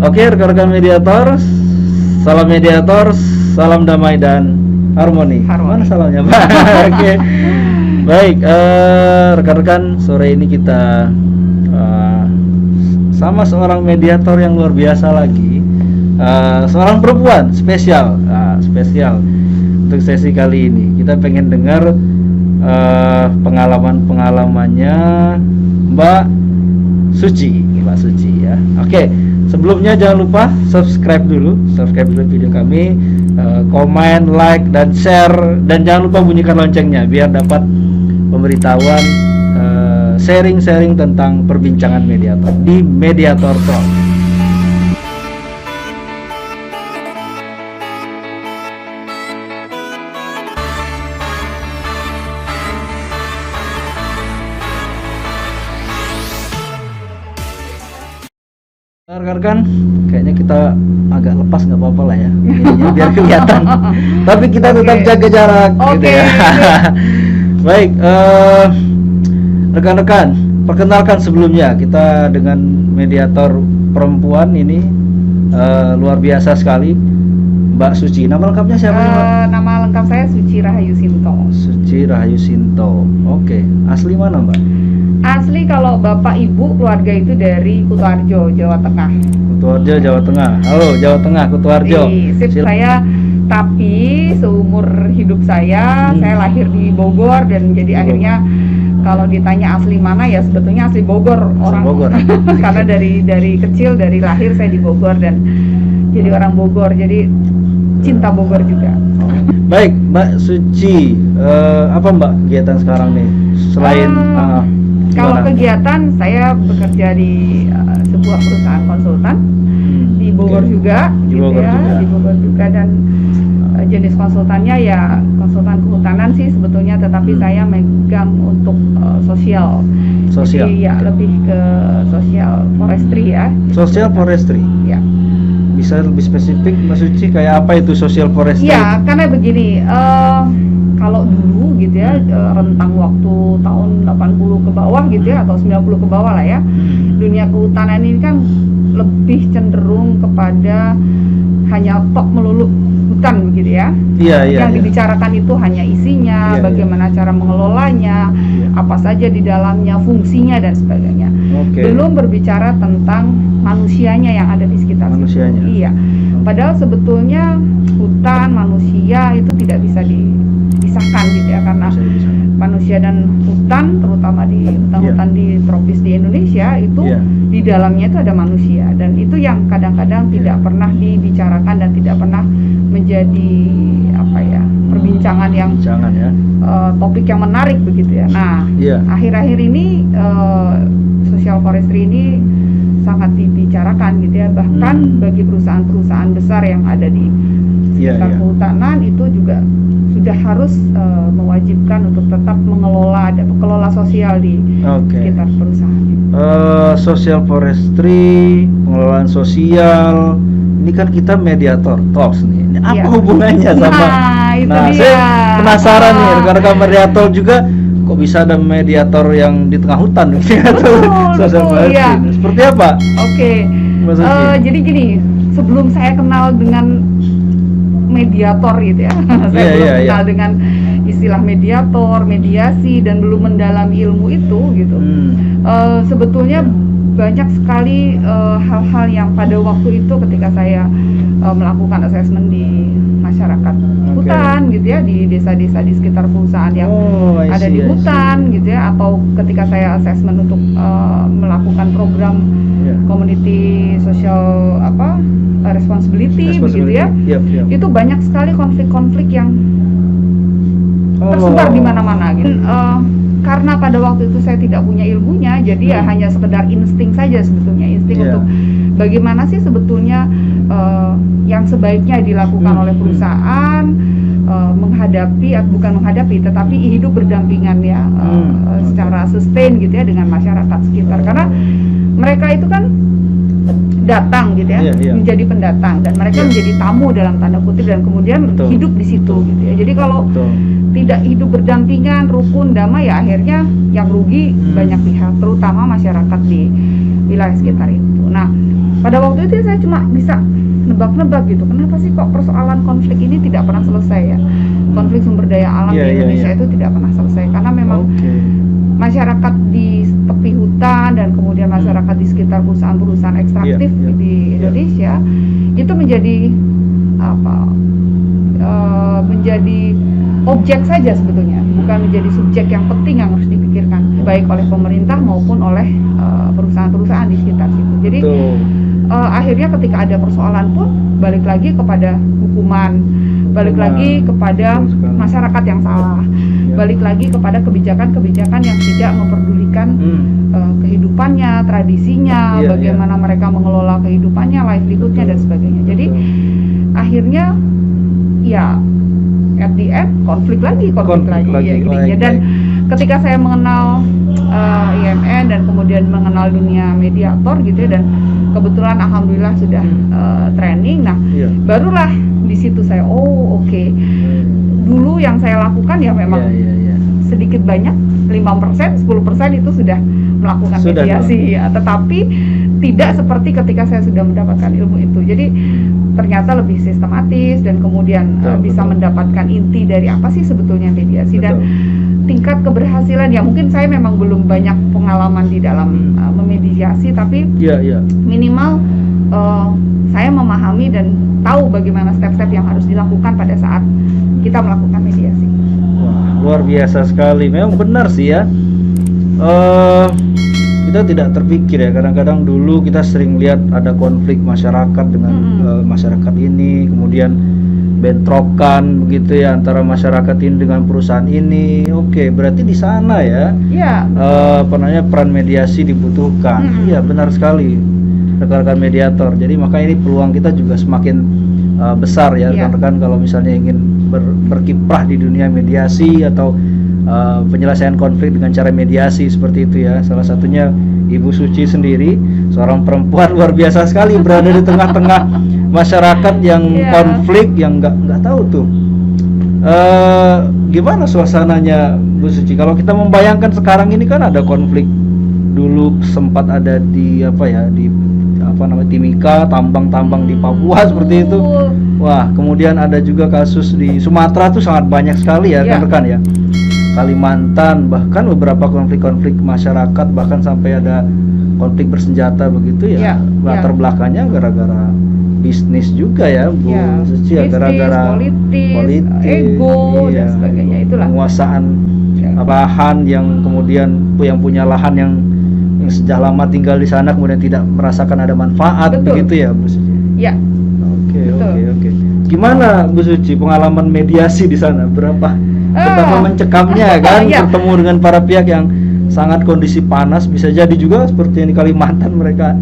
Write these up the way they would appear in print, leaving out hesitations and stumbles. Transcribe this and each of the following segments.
Oke, rekan-rekan mediator, salam damai dan harmoni. Mana salamnya, Pak? Oke. Baik, rekan-rekan, sore ini kita sama seorang mediator yang luar biasa lagi, seorang perempuan spesial untuk sesi kali ini. Kita pengen dengar pengalamannya Mbak Suci ya. Oke, sebelumnya jangan lupa subscribe dulu video kami, komen, like, dan share, dan jangan lupa bunyikan loncengnya biar dapat pemberitahuan sharing tentang perbincangan mediator di Mediator Talk. Rekan-rekan, kayaknya kita agak lepas, nggak apa-apa lah ya, ininya biar kelihatan. Tapi kita tetap jaga jarak, gitu ya. Baik, rekan-rekan, perkenalkan sebelumnya kita dengan mediator perempuan ini luar biasa sekali, Mbak Suci. Nama lengkapnya siapa? Nama lengkap saya Suci Rahayu Sinto. Suci Rahayu Sinto. Oke, asli mana, Mbak? Asli kalau bapak ibu keluarga itu dari Kutoarjo, Jawa Tengah. Kutoarjo, Jawa Tengah. Halo, Jawa Tengah, Kutoarjo. Saya, tapi seumur hidup saya lahir di Bogor, dan jadi akhirnya kalau ditanya asli mana, ya sebetulnya asli Bogor, orang Bogor. Karena dari kecil, dari lahir saya di Bogor dan jadi orang Bogor, jadi cinta Bogor juga. Baik, Mbak Suci, apa Mbak kegiatan sekarang nih selain kalau kegiatan, saya bekerja di sebuah perusahaan konsultan di Bogor juga, di Bogor juga, dan jenis konsultannya ya konsultan kehutanan sih sebetulnya, tetapi saya megang untuk sosial. Jadi ya lebih ke sosial forestry ya. Sosial forestry. Ya. Bisa lebih spesifik, Mbak Suci, kayak apa itu social forestry? Ya, karena begini, kalau dulu gitu ya, rentang waktu tahun 80 ke bawah gitu ya, atau 90 ke bawah lah ya, dunia kehutanan ini kan lebih cenderung kepada hanya tok melulu hutan begitu ya. Yang dibicarakan itu hanya isinya, bagaimana cara mengelolanya, apa saja di dalamnya, fungsinya dan sebagainya. Belum berbicara tentang manusianya yang ada di sekitar situ. Iya. Padahal sebetulnya hutan, manusia itu tidak bisa dipisahkan gitu ya, karena manusia dan hutan, terutama di hutan-hutan di tropis di Indonesia itu di dalamnya itu ada manusia, dan itu yang kadang-kadang tidak pernah dibicarakan dan tidak pernah menjadi perbincangan yang topik yang menarik begitu ya. Nah, akhir-akhir ini social forestry ini sangat dibicarakan gitu ya, bahkan bagi perusahaan-perusahaan besar yang ada di sekitar kehutanan itu juga sudah harus mewajibkan untuk tetap mengelola sosial di sekitar perusahaan. Social forestry, pengelolaan sosial, ini kan kita mediator talks nih. Ini apa hubungannya sama? Saya penasaran nih, rekan-rekan mediator juga, kok bisa ada mediator yang di tengah hutan gitu ya? Seperti apa? Jadi gini, sebelum saya kenal dengan mediator gitu ya, saya belum kenal dengan istilah mediator, mediasi, dan belum mendalami ilmu itu gitu. Sebetulnya banyak sekali hal-hal yang pada waktu itu ketika saya melakukan assessment di masyarakat hutan gitu ya, di desa-desa di sekitar perusahaan yang ada di hutan gitu ya, atau ketika saya assessment untuk melakukan program community social responsibility begitu ya, itu banyak sekali konflik-konflik yang tersebar di mana-mana gitu. Karena pada waktu itu saya tidak punya ilmunya, jadi ya hanya sekedar insting saja sebetulnya, insting untuk bagaimana sih sebetulnya yang sebaiknya dilakukan oleh perusahaan tetapi hidup berdampingan ya, secara sustain gitu ya dengan masyarakat sekitar, karena mereka itu kan datang gitu ya, menjadi pendatang, dan mereka menjadi tamu dalam tanda kutip, dan kemudian hidup di situ gitu ya. Jadi kalau tidak hidup berdampingan, rukun, damai, ya akhirnya yang rugi banyak pihak, terutama masyarakat di wilayah sekitar itu. Nah, pada waktu itu saya cuma bisa nebak-nebak gitu, kenapa sih kok persoalan konflik ini tidak pernah selesai ya? Konflik sumber daya alam di Indonesia itu tidak pernah selesai, karena memang masyarakat di tepi hutan dan kemudian masyarakat di sekitar perusahaan-perusahaan ekstraktif di Indonesia itu menjadi apa? Menjadi objek saja sebetulnya, bukan menjadi subjek yang penting yang harus dipikirkan baik oleh pemerintah maupun oleh perusahaan-perusahaan di sekitar situ. Jadi akhirnya ketika ada persoalan pun balik lagi kepada hukuman, balik lagi kepada masyarakat yang salah, balik lagi kepada kebijakan-kebijakan yang tidak memperdulikan kehidupannya, tradisinya, bagaimana mereka mengelola kehidupannya, livelihoodnya dan sebagainya. Jadi akhirnya ya at the end konflik lagi ya intinya. Dan ketika saya mengenal IMN dan kemudian mengenal dunia mediator gitu ya, dan kebetulan alhamdulillah sudah training, nah barulah di situ saya dulu yang saya lakukan ya memang sedikit banyak 5%, 10% itu sudah melakukan mediasi ya, tetapi tidak seperti ketika saya sudah mendapatkan ilmu itu. Jadi ternyata lebih sistematis dan kemudian bisa mendapatkan inti dari apa sih sebetulnya mediasi. Dan tingkat keberhasilan ya, mungkin saya memang belum banyak pengalaman di dalam memediasi, tapi minimal saya memahami dan tahu bagaimana step-step yang harus dilakukan pada saat kita melakukan mediasi. Wah, luar biasa sekali. Memang benar sih ya, kita tidak terpikir ya, kadang-kadang dulu kita sering lihat ada konflik masyarakat dengan masyarakat ini, kemudian bentrokan begitu ya antara masyarakat ini dengan perusahaan ini. Oke, berarti di sana ya, peran mediasi dibutuhkan. Iya, benar sekali, rekan-rekan mediator. Jadi maka ini peluang kita juga semakin besar ya rekan-rekan, kalau misalnya ingin berkiprah di dunia mediasi atau penyelesaian konflik dengan cara mediasi seperti itu ya. Salah satunya Ibu Suci sendiri, seorang perempuan luar biasa sekali, berada di tengah-tengah masyarakat yang konflik, yang nggak tahu tuh gimana suasananya Bu Suci. Kalau kita membayangkan sekarang ini kan ada konflik, dulu sempat ada di Timika, tambang-tambang di Papua seperti itu. Wah, kemudian ada juga kasus di Sumatera tuh sangat banyak sekali ya rekan-rekan ya. Kalimantan, bahkan beberapa konflik-konflik masyarakat, bahkan sampai ada konflik bersenjata begitu ya. Latar belakangnya gara-gara bisnis juga ya, Bu Suci, gara-gara politik, ego dan sebagainya. Itulah penguasaan lahan, yang kemudian yang punya lahan yang sejak lama tinggal di sana kemudian tidak merasakan ada manfaat. Begitu ya, Bu Suci. Ya. Oke. Gimana Bu Suci pengalaman mediasi di sana? Betapa mencekamnya kan, bertemu dengan para pihak yang sangat kondisi panas, bisa jadi juga seperti yang di Kalimantan mereka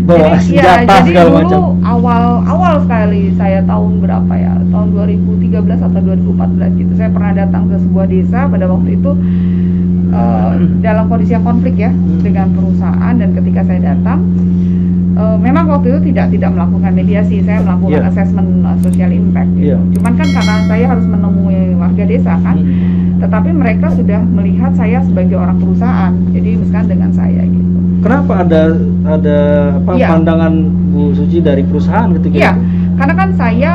bawa senjata segala macam. Awal sekali saya tahun berapa ya, tahun 2013 atau 2014 gitu, saya pernah datang ke sebuah desa pada waktu itu dalam kondisi yang konflik ya dengan perusahaan, dan ketika saya datang memang waktu itu tidak melakukan mediasi, saya melakukan assessment social impact gitu. Cuman kan karena saya harus menemui warga desa kan, tetapi mereka sudah melihat saya sebagai orang perusahaan, jadi misalkan dengan saya gitu. Kenapa ada pandangan Bu Suci dari perusahaan ketika itu? Karena kan saya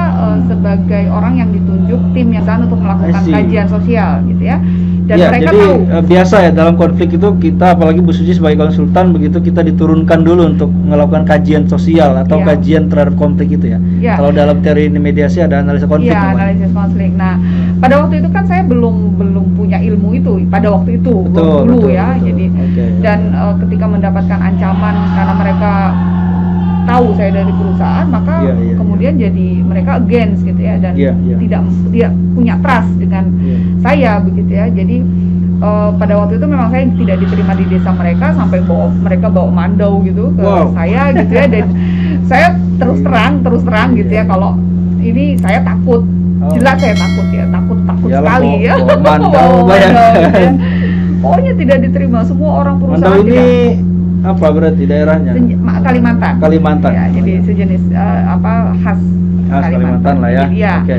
sebagai orang yang ditunjuk tim yang sana untuk melakukan kajian sosial gitu ya. Dan mereka jadi tahu biasa ya dalam konflik itu kita, apalagi Bu Suci sebagai konsultan begitu, kita diturunkan dulu untuk melakukan kajian sosial atau kajian terhadap konflik itu ya. Kalau dalam teori mediasi ada analisa konflik. Analisis konflik. Nah, pada waktu itu kan saya belum punya ilmu itu pada waktu itu dulu ya. Jadi dan ketika mendapatkan ancaman karena mereka tahu saya dari perusahaan, maka kemudian jadi mereka against gitu ya, dan tidak punya trust dengan saya begitu ya. Jadi pada waktu itu memang saya tidak diterima di desa mereka, sampai mereka bawa mandau gitu ke saya gitu ya, dan saya terus terang gitu ya, kalau ini saya takut, jelas saya takut ya, takut sekali ya. Mandau gitu ya. Pokoknya tidak diterima, semua orang perusahaan. Mandau ini apa berarti daerahnya? Kalimantan. Kalimantan. Ya, jadi sejenis khas Kalimantan lah ya. Jadi, ya. Oke.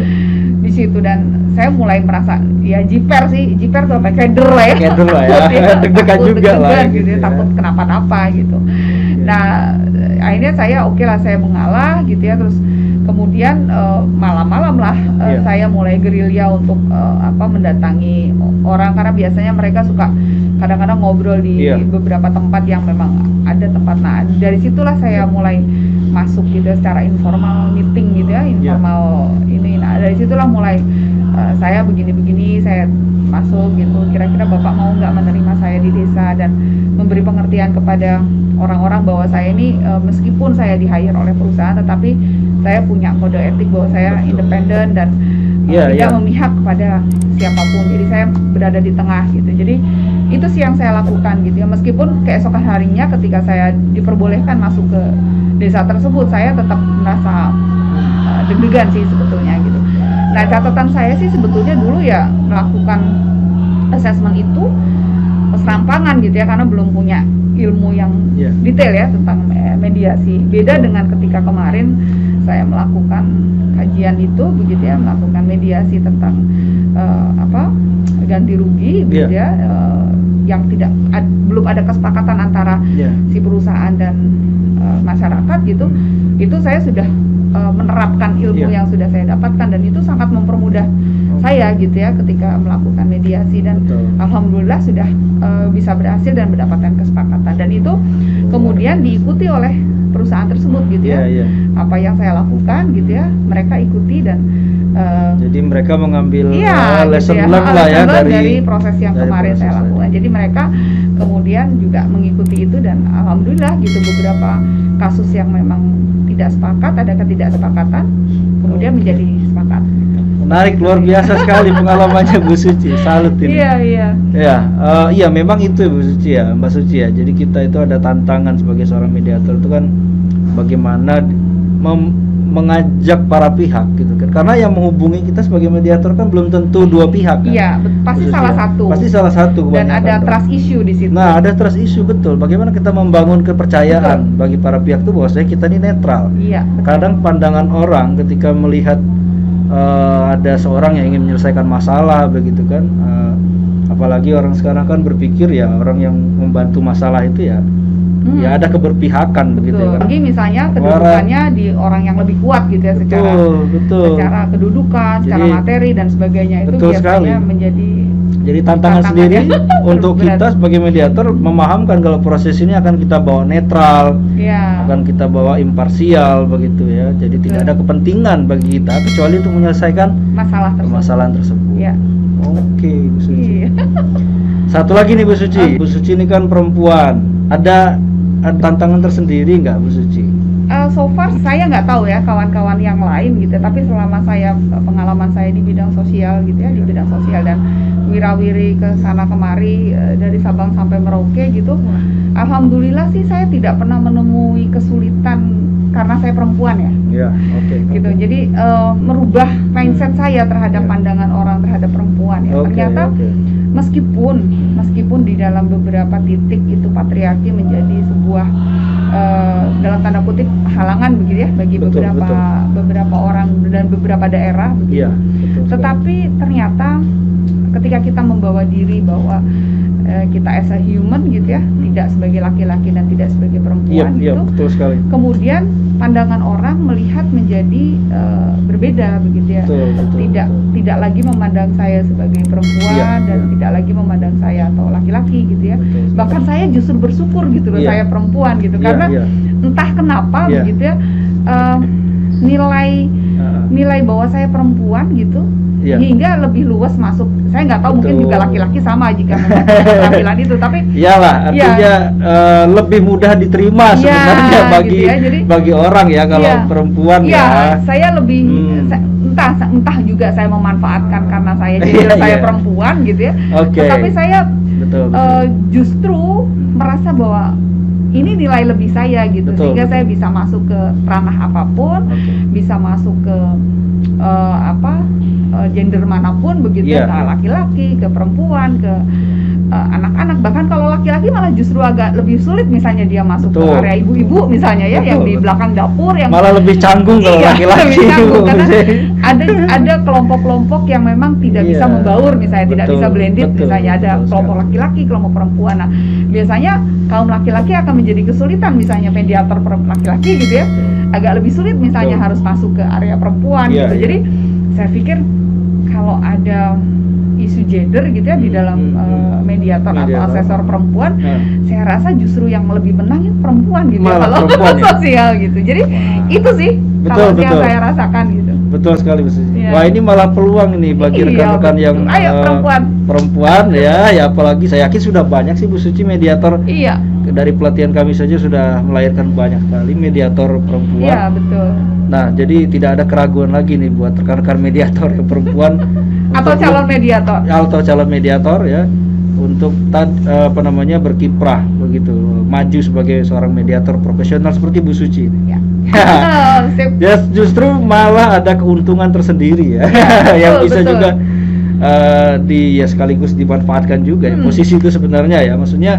Di situ, dan saya mulai merasa ya jiper tuh apa keder lah ya. Keder lah ya. Deg-degan juga lah gitu ya, takut kenapa-napa gitu. Nah, akhirnya saya lah saya mengalah gitu ya, terus kemudian malam-malam lah saya mulai gerilya untuk mendatangi orang, karena biasanya mereka suka kadang-kadang ngobrol di beberapa tempat yang memang ada tempat. Nah, dari situlah saya mulai masuk gitu secara informal meeting gitu ya, informal ini. Nah, dari situlah mulai saya begini-begini, saya masuk gitu, kira-kira Bapak mau nggak menerima saya di desa dan memberi pengertian kepada orang-orang bahwa saya ini meskipun saya di-hire oleh perusahaan, tetapi saya punya kode etik bahwa saya independen dan tidak memihak kepada siapapun. Jadi saya berada di tengah gitu. Jadi itu sih yang saya lakukan gitu ya, meskipun keesokan harinya ketika saya diperbolehkan masuk ke desa tersebut, saya tetap merasa deg-degan sih sebetulnya gitu. Nah, catatan saya sih sebetulnya dulu ya melakukan assessment itu serampangan gitu ya, karena belum punya ilmu yang detail ya tentang mediasi. Beda dengan ketika kemarin saya melakukan kajian itu begitu ya, melakukan mediasi tentang ganti rugi gitu ya, yang belum ada kesepakatan antara si perusahaan dan masyarakat gitu. Itu saya sudah menerapkan ilmu yang sudah saya dapatkan, dan itu sangat mempermudah saya gitu ya ketika melakukan mediasi, dan alhamdulillah sudah bisa berhasil dan mendapatkan kesepakatan, dan itu kemudian diikuti oleh perusahaan tersebut gitu ya. Apa yang saya lakukan gitu ya, mereka ikuti, dan jadi mereka mengambil gitu lesson ya, learn lah ya dari proses yang kemarin saya lakukan. Jadi mereka kemudian juga mengikuti itu, dan alhamdulillah gitu beberapa kasus yang memang tidak sepakat, ada ketidaksepakatan, kemudian menjadi sepakat. Menarik, luar biasa sekali pengalamannya Bu Suci. Salut ini. Iya, memang itu Bu Suci ya, Mbak Suci ya. Jadi kita itu ada tantangan sebagai seorang mediator itu kan bagaimana mengajak para pihak gitu kan. Karena yang menghubungi kita sebagai mediator kan belum tentu dua pihak kan. Iya, pasti salah satu. Pasti salah satu. Dan ada trust issue di situ. Nah, ada trust issue, betul. Bagaimana kita membangun kepercayaan bagi para pihak itu bahwasanya kita ini netral. Iya. Kadang pandangan orang ketika melihat ada seorang yang ingin menyelesaikan masalah begitu kan, apalagi orang sekarang kan berpikir ya orang yang membantu masalah itu ya ada keberpihakan begitu kan. Lagi misalnya kedudukannya di orang yang lebih kuat gitu ya, secara kedudukan, secara materi dan sebagainya, itu biasanya jadi tantangan sendiri untuk kita sebagai mediator memaham,kan kalau proses ini akan kita bawa netral, akan kita bawa imparsial begitu ya. Jadi tidak ada kepentingan bagi kita kecuali untuk menyelesaikan permasalahan tersebut. Oke, Bu Suci. Satu lagi nih Bu Suci. Bu Suci ini kan perempuan. Ada tantangan tersendiri nggak Bu Suci? So far saya nggak tahu ya kawan-kawan yang lain gitu, tapi selama pengalaman saya di bidang sosial gitu ya, di bidang sosial dan wirawiri ke sana kemari dari Sabang sampai Merauke gitu, alhamdulillah sih saya tidak pernah menemui kesulitan karena saya perempuan ya. Gitu. Jadi merubah mindset saya terhadap pandangan orang terhadap perempuan ya. Ternyata meskipun di dalam beberapa titik itu patriarki menjadi sebuah dalam tanda kutip halangan begitu ya bagi beberapa orang dan beberapa daerah begitu. Tetapi ternyata ketika kita membawa diri bahwa kita as a human gitu ya, tidak sebagai laki-laki dan tidak sebagai perempuan gitu. Betul sekali. Kemudian pandangan orang melihat menjadi berbeda begitu ya. Tidak lagi memandang saya sebagai perempuan dan tidak lagi memandang saya atau laki-laki gitu ya. Bahkan saya justru bersyukur gitu loh saya perempuan gitu, karena entah kenapa begitu ya, nilai bahwa saya perempuan gitu hingga lebih luas masuk. Saya nggak tahu, mungkin juga laki-laki sama jika penampilan itu, tapi iyalah artinya lebih mudah diterima sebenarnya bagi gitu ya. Jadi, bagi orang ya kalau perempuan saya lebih entah juga saya memanfaatkan karena saya saya perempuan gitu ya. Tetapi saya justru merasa bahwa ini nilai lebih saya gitu, sehingga saya bisa masuk ke ranah apapun, bisa masuk ke gender manapun begitu, ke laki-laki, ke perempuan, ke anak-anak, bahkan kalau laki-laki malah justru agak lebih sulit, misalnya dia masuk Betul. ke area ibu-ibu misalnya ya, yang di Betul. belakang dapur, yang Malah lebih canggung kalau Iya, laki-laki. lebih canggung, karena ada kelompok-kelompok yang memang tidak bisa Iya, membaur, misalnya tidak betul, bisa blended, betul, misalnya ada betul kelompok sekali. laki-laki, kelompok perempuan. Nah, biasanya kaum laki-laki akan menjadi kesulitan, misalnya mediator laki-laki gitu ya, agak lebih sulit misalnya Betul. harus masuk ke area perempuan Iya, gitu. iya. Jadi saya pikir kalau ada isu gender gitu ya di dalam mediator atau Mediator. asesor perempuan, Nah, saya rasa justru yang lebih menang itu perempuan gitu ya, Malah kalau perempuan ya? sosial gitu. Jadi Wah. itu sih Betul, kalau yang betul. saya rasakan gitu. betul sekali Bu Suci. Iya. Wah, ini malah peluang ini bagi Iya, rekan-rekan betul. yang Ayo, perempuan. ya apalagi saya yakin sudah banyak sih Bu Suci mediator. Iya, Dari pelatihan kami saja sudah melahirkan banyak sekali mediator perempuan. iya betul. Nah, jadi tidak ada keraguan lagi nih buat rekan-rekan mediator yang perempuan Atau untuk- calon mediator. atau calon mediator ya, untuk berkiprah begitu, maju sebagai seorang mediator profesional seperti Bu Suci ini. Ya. Sip. Ya, justru malah ada keuntungan tersendiri ya, yang betul, bisa betul. juga sekaligus dimanfaatkan juga ya. Posisi itu sebenarnya ya, maksudnya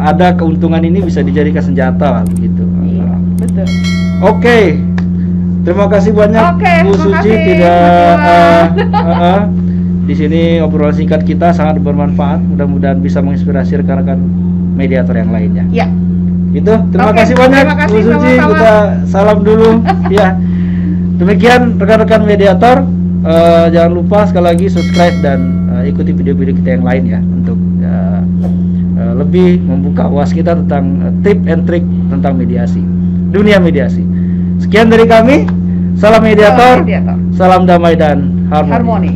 ada keuntungan ini bisa dijadikan senjata lah begitu. Iya, betul. Oke, terima kasih banyak Oke, Bu terima Suci. kasih, Tidak Mas di sini obrolan singkat kita sangat bermanfaat. Mudah-mudahan bisa menginspirasi rekan-rekan mediator yang lainnya. Ya. Itu, terima Oke, kasih banyak terima kasih, Bu Suci. sama-sama. Kita salam dulu. Ya, demikian rekan-rekan mediator. Jangan lupa sekali lagi subscribe dan ikuti video-video kita yang lain ya, untuk lebih membuka wawasan kita tentang tip and trick tentang mediasi, dunia mediasi. Sekian dari kami. Salam mediator, Mediator. salam damai dan harmoni. Harmoni.